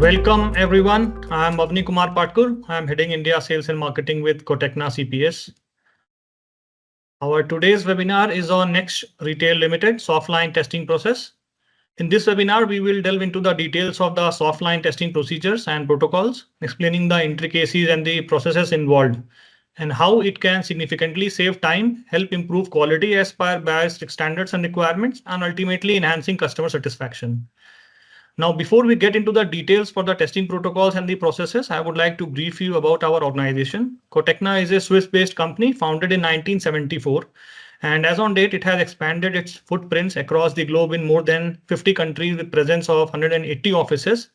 Welcome everyone. I am Bhavani Kumar Patkur. I am heading India Sales and Marketing with Cotecna CPS. Our today's webinar is on NEXT Retail Ltd Softline testing process. In this webinar, we will delve into the details of the softline testing procedures and protocols, explaining the intricacies and the processes involved, and how it can significantly save time, help improve quality as per buyers' standards and requirements, and ultimately enhancing customer satisfaction. Now, before we get into the details for the testing protocols and the processes, I would like to brief you about our organization. Cotecna is a Swiss-based company founded in 1974. And as on date, it has expanded its footprints across the globe in more than 50 countries with presence of 180 offices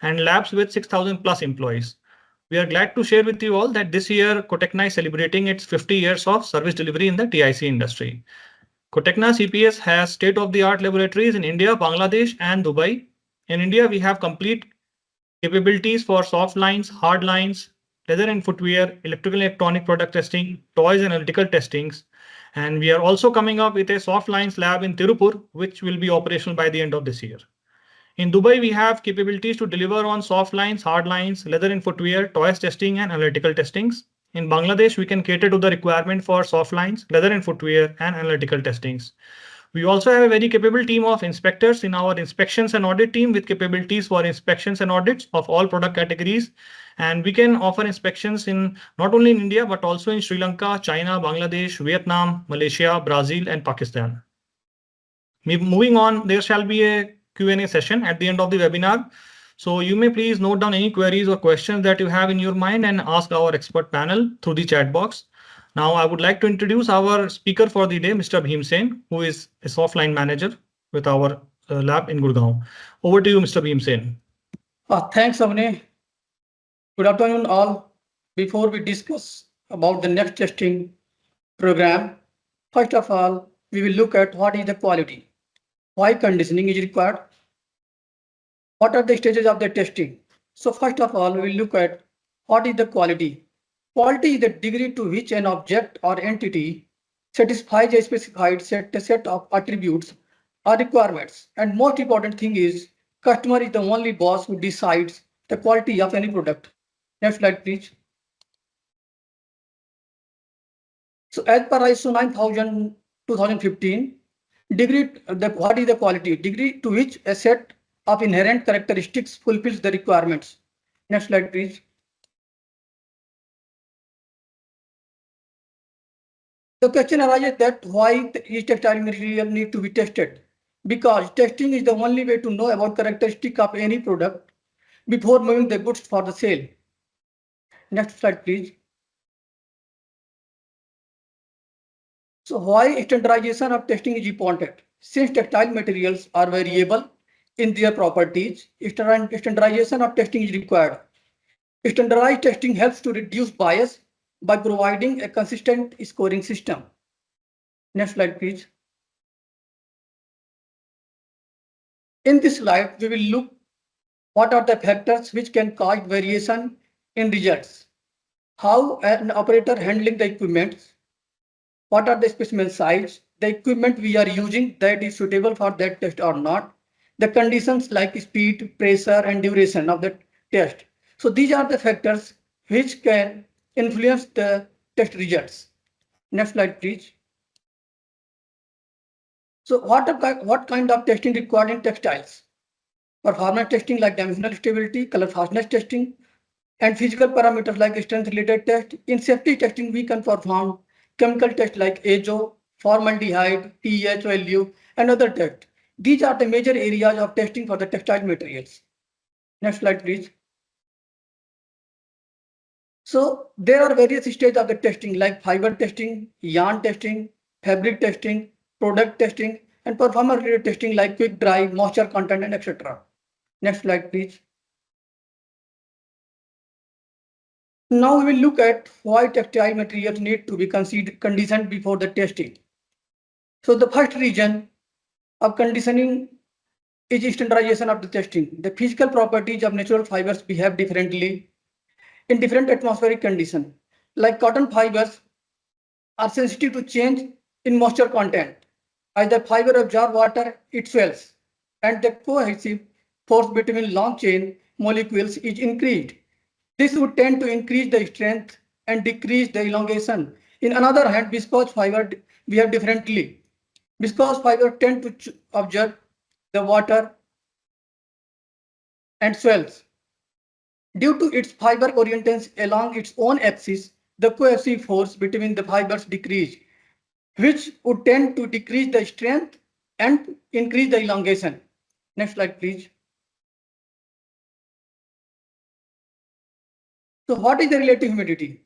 and labs with 6,000 plus employees. We are glad to share with you all that this year, Cotecna is celebrating its 50 years of service delivery in the TIC industry. Cotecna CPS has state-of-the-art laboratories in India, Bangladesh, and Dubai. In India, we have complete capabilities for soft lines, hard lines, leather and footwear, electrical and electronic product testing, toys and analytical testings. And we are also coming up with a soft lines lab in Tirupur, which will be operational by the end of this year. In Dubai, we have capabilities to deliver on soft lines, hard lines, leather and footwear, toys testing, and analytical testings. In Bangladesh, we can cater to the requirement for soft lines, leather and footwear, and analytical testings. We also have a very capable team of inspectors in our inspections and audit team with capabilities for inspections and audits of all product categories. And we can offer inspections in not only in India, but also in Sri Lanka, China, Bangladesh, Vietnam, Malaysia, Brazil, and Pakistan. Moving on, there shall be a Q&A session at the end of the webinar. So you may please note down any queries or questions that you have in your mind and ask our expert panel through the chat box. Now, I would like to introduce our speaker for the day, Mr. Bhim Sen, who is a softline manager with our lab in Gurgaon. Over to you, Mr. Bhim Sen. Thanks, Avani. Good afternoon, all. Before we discuss about the next testing program, first of all, we will look at what is the quality, why conditioning is required, what are the stages of the testing. So first of all, we will look at what is the quality. Quality is the degree to which an object or entity satisfies a specified set of attributes or requirements. And most important thing is, customer is the only boss who decides the quality of any product. Next slide, please. So as per ISO 9000 2015, what is the quality? Degree to which a set of inherent characteristics fulfills the requirements. Next slide, please. The question arises that why each textile material need to be tested? Because testing is the only way to know about characteristic of any product before moving the goods for the sale. Next slide, please. So why standardization of testing is important? Since textile materials are variable in their properties, standardization of testing is required. Standardized testing helps to reduce bias by providing a consistent scoring system. Next slide, please. In this slide, we will look what are the factors which can cause variation in results. How an operator handling the equipment, what are the specimen size, the equipment we are using that is suitable for that test or not, the conditions like speed, pressure, and duration of the test. So these are the factors which can influence the test results. Next slide, please. So what kind of testing required in textiles? Performance testing like dimensional stability, color fastness testing, and physical parameters like strength related test. In safety testing, we can perform chemical tests like azo, formaldehyde, pH value, and other tests. These are the major areas of testing for the textile materials. Next slide, please. So there are various stages of the testing like fiber testing, yarn testing, fabric testing, product testing, and performance related testing like quick dry, moisture content, and etc. Next slide, please. Now we will look at why textile materials need to be conditioned before the testing. So the first reason of conditioning is standardization of the testing. The physical properties of natural fibers behave differently in different atmospheric conditions. Like cotton fibers are sensitive to change in moisture content. As the fiber absorbs water, it swells, and the cohesive force between long chain molecules is increased. This would tend to increase the strength and decrease the elongation. In another hand, viscose fiber behave differently. Viscose fiber tend to absorb the water and swells. Due to its fiber orientation along its own axis, the cohesive force between the fibers decrease, which would tend to decrease the strength and increase the elongation. Next slide, please. So what is the relative humidity?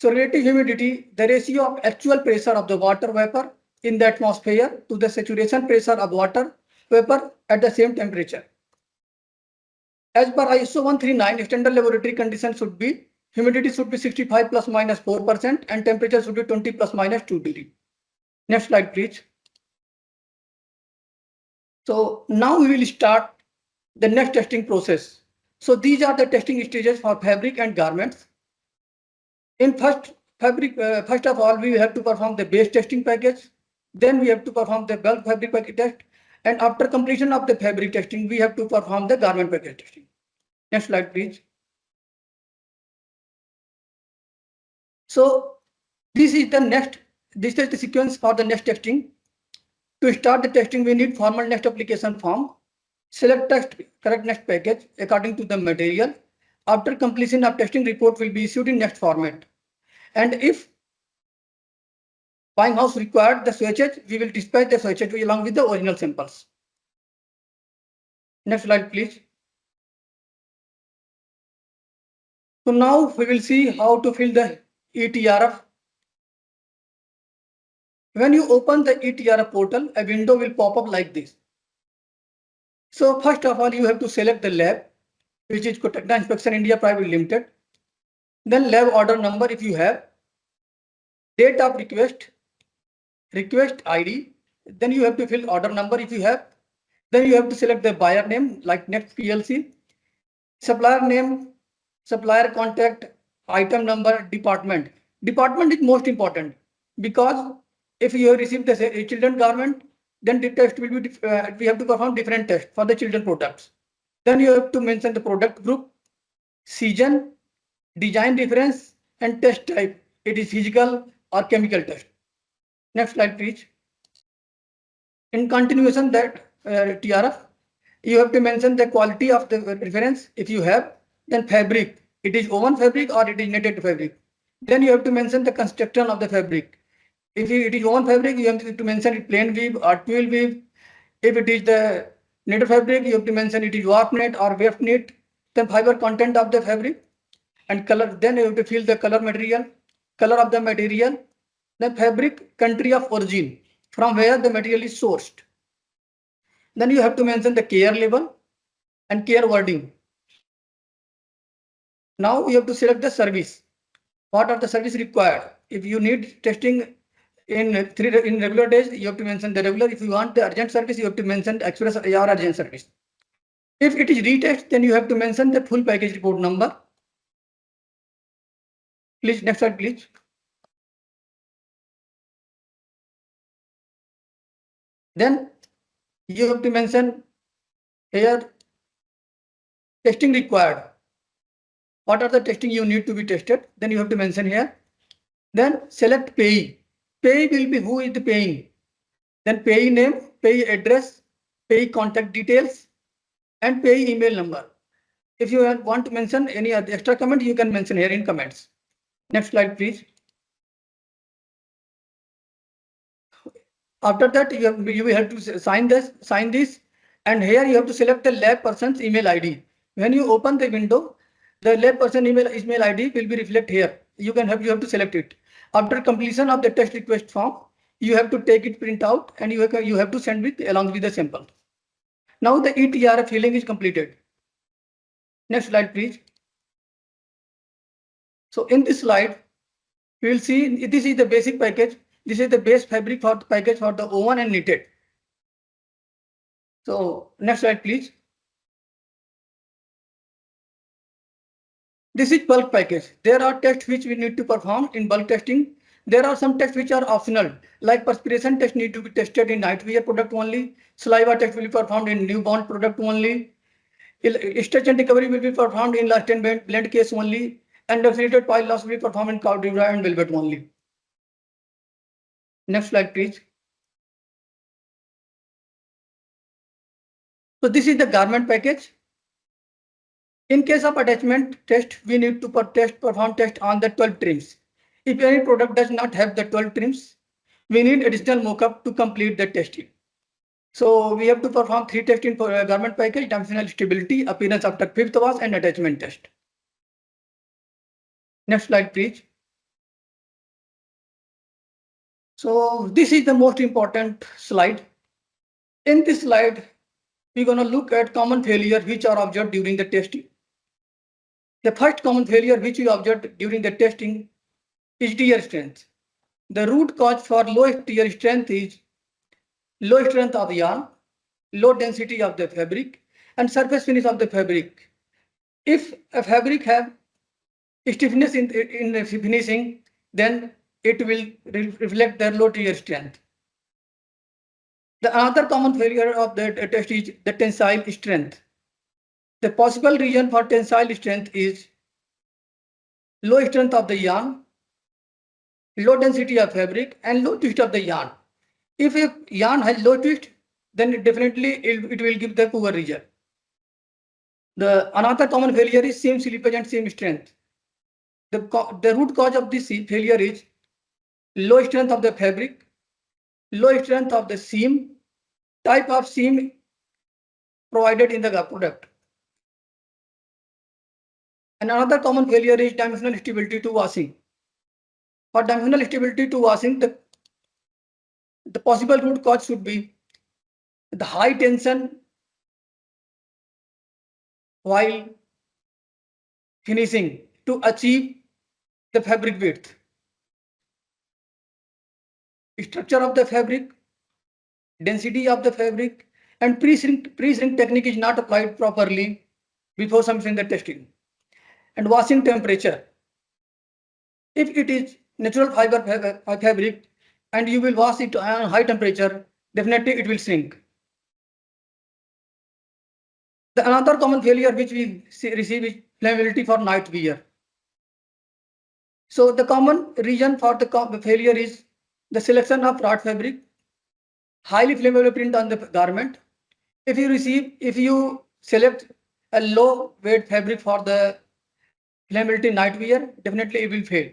So relative humidity, the ratio of actual pressure of the water vapor in the atmosphere to the saturation pressure of water vapor at the same temperature. As per ISO 139, standard laboratory conditions should be humidity should be 65 plus minus 4% and temperature should be 20 plus minus 2 degree. Next slide, please. So now we will start the next testing process. So these are the testing stages for fabric and garments. In first of all, we have to perform the base testing package. Then we have to perform the bulk fabric package test. And after completion of the fabric testing, we have to perform the garment package testing. Next slide, please. So this is the sequence for the next testing. To start the testing, we need formal next application form. Select text correct next package according to the material. After completion of testing, report will be issued in next format. And if buying house required the swatches, we will dispatch the swatches along with the original samples. Next slide, please. So now we will see how to fill the eTRF. When you open the eTRF portal, a window will pop up like this. So first of all, you have to select the lab, which is Cotecna Inspection India Private Limited. Then lab order number if you have, date of request, request ID. Then you have to fill order number if you have. Then you have to select the buyer name like Next PLC, supplier name, supplier contact, item number, department. Department is most important because if you have received the children garment, then the test will be we have to perform different tests for the children products. Then you have to mention the product group, season, design reference, and test type. It is physical or chemical test. Next slide, please. In continuation that TRF, you have to mention the quality of the reference if you have. Then fabric, it is woven fabric or it is knitted fabric. Then you have to mention the construction of the fabric. If it is woven fabric, you have to mention it plain weave or twill weave. If it is the knitted fabric, you have to mention it is warp knit or weft knit. Then fiber content of the fabric and color. Then you have to fill the color of the material. Then fabric country of origin, from where the material is sourced. Then you have to mention the care level and care wording. Now you have to select the service. What are the service required? If you need testing in regular days, you have to mention the regular. If you want the urgent service, you have to mention the express or urgent service. If it is retest, then you have to mention the full package report number. Please, next slide, please. Then you have to mention here testing required. What are the testing you need to be tested? Then you have to mention here. Then select payee. Payee will be who is the paying. Then payee name, payee address, payee contact details, and payee email number. If you want to mention any extra comment, you can mention here in comments. Next slide, please. After that, you will have to sign this, and here you have to select the lab person's email ID. When you open the window, the lab person email ID will be reflected here. You have to select it. After completion of the test request form, you have to take it print out and you have to send it along with the sample. Now the eTRF filling is completed. Next slide, please. So in this slide, we will see this is the basic package. This is the base fabric for the package for the woven and knitted. So next slide, please. This is bulk package. There are tests which we need to perform in bulk testing. There are some tests which are optional, like perspiration test need to be tested in nightwear product only. Saliva test will be performed in newborn product only. Stretch and recovery will be performed in last 10 blend case only, and accelerated pile loss will be performed in Cordura and velvet only. Next slide, please. So this is the garment package. In case of attachment test, we need to perform test on the 12 trims. If any product does not have the 12 trims, we need additional mockup to complete the testing. So we have to perform 3 testing for a garment package: dimensional stability, appearance after 5th wash, and attachment test. Next slide, please. So this is the most important slide. In this slide, we're going to look at common failures which are observed during the testing. The first common failure which we observed during the testing is tear strength. The root cause for low tear strength is low strength of yarn, low density of the fabric, and surface finish of the fabric. If a fabric have stiffness in the finishing, then it will reflect the low tear strength. The other common failure of the test is the tensile strength. The possible reason for tensile strength is low strength of the yarn, low density of fabric, and low twist of the yarn. If a yarn has low twist, then it will give the poor result. Another common failure is seam slippage and seam strength. The root cause of this failure is low strength of the fabric, low strength of the seam, type of seam provided in the product. And another common failure is dimensional stability to washing. For dimensional stability to washing, the possible root cause should be the high tension while finishing to achieve the fabric width. Structure of the fabric, density of the fabric, and pre-shrink technique is not applied properly before submitting the testing. And washing temperature. If it is natural fiber fabric and you will wash it at high temperature, definitely it will shrink. Another common failure which we receive is flammability for night wear. So the common reason for the failure is the selection of wrought fabric, highly flammable print on the garment. If you select a low weight fabric for the flammability night wear, definitely it will fail.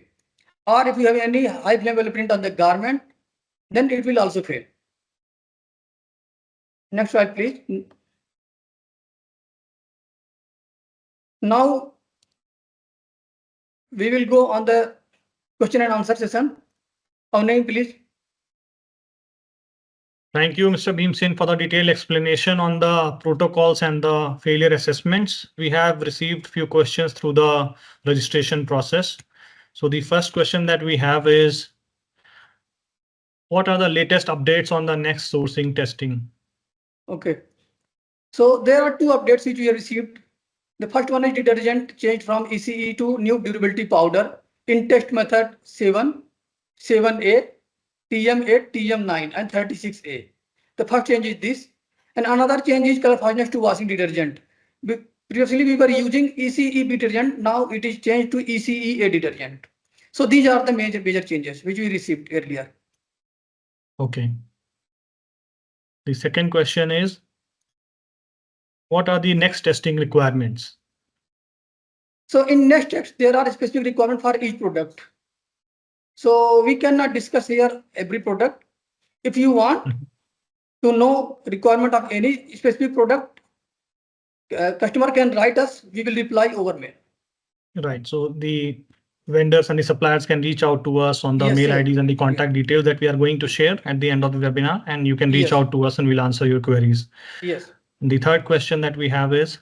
Or if you have any high flammable print on the garment, then it will also fail. Next slide, please. Now we will go on the question and answer session. Our name, please. Thank you, Mr. Bhimsen, for the detailed explanation on the protocols and the failure assessments. We have received few questions through the registration process. So the first question that we have is, what are the latest updates on the next sourcing testing? Okay. So there are 2 updates which we have received. The first one is detergent changed from ECE to new durability powder in test method 7, 7A, TM8, TM9 and 36A. The first change is this, and another change is color fastness to washing detergent. Previously we were using ECE detergent, now it is changed to ECEA detergent. So these are the major changes which we received earlier. Okay. The second question is, what are the next testing requirements? So in next test, there are specific requirements for each product. So we cannot discuss here every product. If you want to know requirement of any specific product, customer can write us, we will reply over mail. Right. So the vendors and the suppliers can reach out to us on the mail IDs and the contact details that we are going to share at the end of the webinar, and you can reach out to us and we'll answer your queries. Yes. The third question that we have is,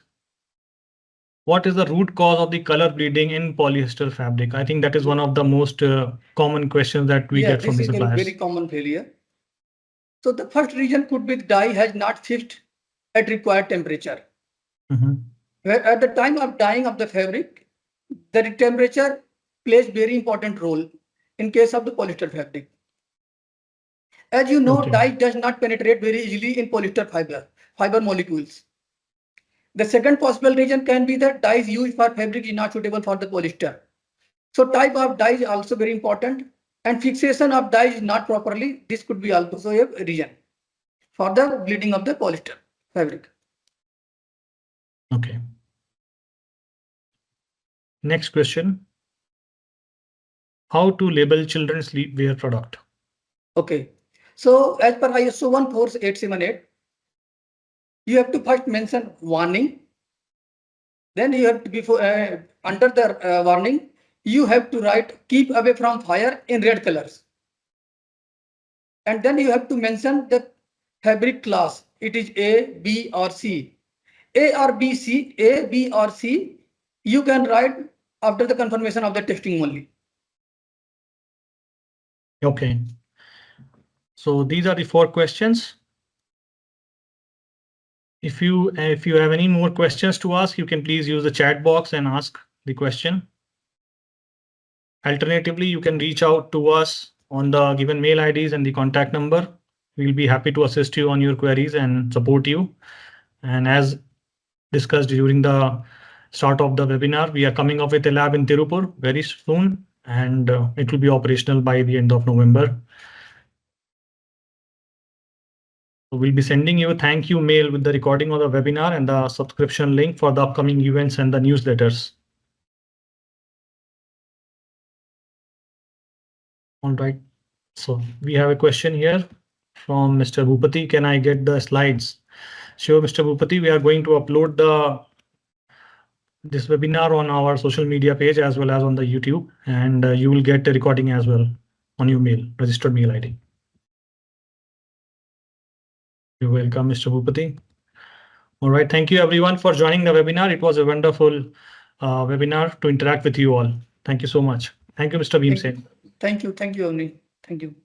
what is the root cause of the color bleeding in polyester fabric? I think that is one of the most common questions that we get from the suppliers. This is a very common failure. So the first reason could be the dye has not fixed at required temperature. Where at the time of dyeing of the fabric, the temperature plays very important role in case of the polyester fabric. As you know, dye does not penetrate very easily in polyester fiber molecules. The second possible reason can be that dyes used for fabric is not suitable for the polyester. So type of dye is also very important, and fixation of dye is not properly. This could be also a reason for the bleeding of the polyester fabric. Okay. Next question. How to label children's wear product? Okay. So as per ISO 14878, you have to first mention warning. Then you have to before under the warning, you have to write keep away from fire in red colors. And then you have to mention the fabric class. It is A, B or C. A or B, C, A, B or C, you can write after the confirmation of the testing only. Okay. So these are the 4 questions. If you have any more questions to ask, you can please use the chat box and ask the question. Alternatively, you can reach out to us on the given mail IDs and the contact number. We'll be happy to assist you on your queries and support you. And as discussed during the start of the webinar, we are coming up with a lab in Tirupur very soon, and it will be operational by the end of November. So we'll be sending you a thank you mail with the recording of the webinar and the subscription link for the upcoming events and the newsletters. All right. So we have a question here from Mr. Bhupati. Can I get the slides? Sure, Mr. Bhupati, we are going to upload this webinar on our social media page as well as on the YouTube, and you will get a recording as well on your registered mail ID. You're welcome, Mr. Bhupati. All right, thank you everyone for joining the webinar. It was a wonderful webinar to interact with you all. Thank you so much. Thank you, Mr. Bhimsen. Thank you, Avni. Thank you.